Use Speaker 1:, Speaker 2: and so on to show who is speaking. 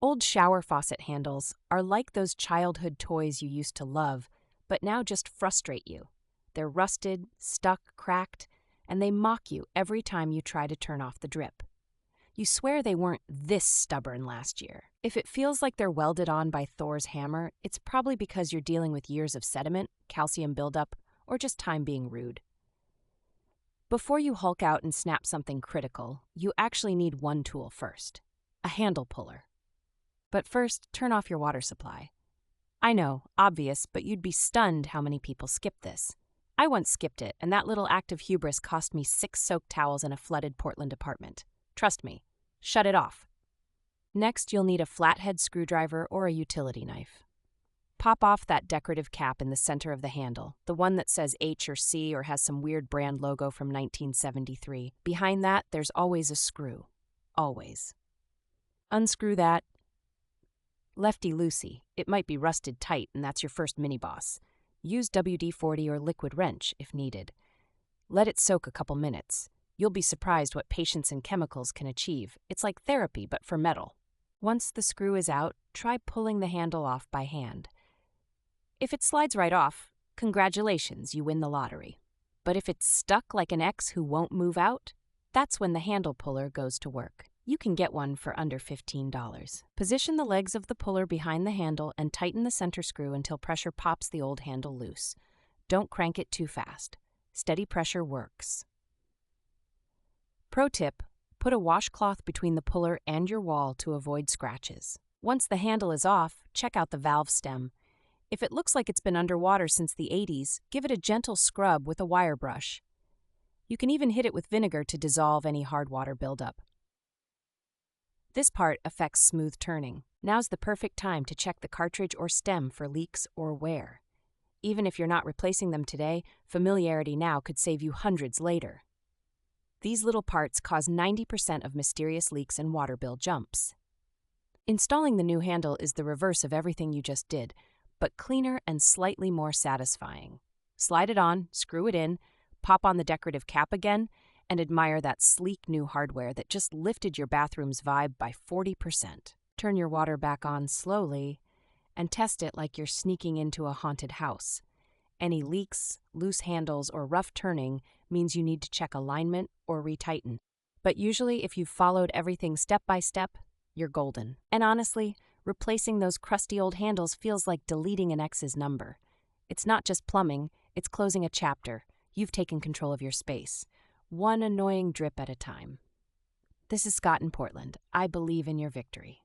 Speaker 1: Old shower faucet handles are like those childhood toys you used to love, but now just frustrate you. They're rusted, stuck, cracked, and they mock you every time you try to turn off the drip. You swear they weren't this stubborn last year. If it feels like they're welded on by Thor's hammer, it's probably because you're dealing with years of sediment, calcium buildup, or just time being rude. Before you hulk out and snap something critical, you actually need one tool first: a handle puller. But first, turn off your water supply. I know, obvious, but you'd be stunned how many people skip this. I once skipped it, and that little act of hubris cost me 6 soaked towels in a flooded Portland apartment. Trust me, shut it off. Next, you'll need a flathead screwdriver or a utility knife. Pop off that decorative cap in the center of the handle, the one that says H or C or has some weird brand logo from 1973. Behind that, there's always a screw. Always. Unscrew that. Lefty-loosey. It might be rusted tight, and that's your first mini-boss. Use WD-40 or liquid wrench if needed. Let it soak a couple minutes. You'll be surprised what patience and chemicals can achieve. It's like therapy, but for metal. Once the screw is out, try pulling the handle off by hand. If it slides right off, congratulations, you win the lottery. But if it's stuck like an ex who won't move out, that's when the handle puller goes to work. You can get one for under $15. Position the legs of the puller behind the handle and tighten the center screw until pressure pops the old handle loose. Don't crank it too fast. Steady pressure works. Pro tip: put a washcloth between the puller and your wall to avoid scratches. Once the handle is off, check out the valve stem. If it looks like it's been underwater since the 80s, give it a gentle scrub with a wire brush. You can even hit it with vinegar to dissolve any hard water buildup. This part affects smooth turning. Now's the perfect time to check the cartridge or stem for leaks or wear. Even if you're not replacing them today, familiarity now could save you hundreds later. These little parts cause 90% of mysterious leaks and water bill jumps. Installing the new handle is the reverse of everything you just did, but cleaner and slightly more satisfying. Slide it on, screw it in, pop on the decorative cap again, and admire that sleek new hardware that just lifted your bathroom's vibe by 40%. Turn your water back on slowly and test it like you're sneaking into a haunted house. Any leaks, loose handles, or rough turning means you need to check alignment or retighten. But usually, if you've followed everything step by step, you're golden. And honestly, replacing those crusty old handles feels like deleting an ex's number. It's not just plumbing, it's closing a chapter. You've taken control of your space, one annoying drip at a time. This is Scott in Portland. I believe in your victory.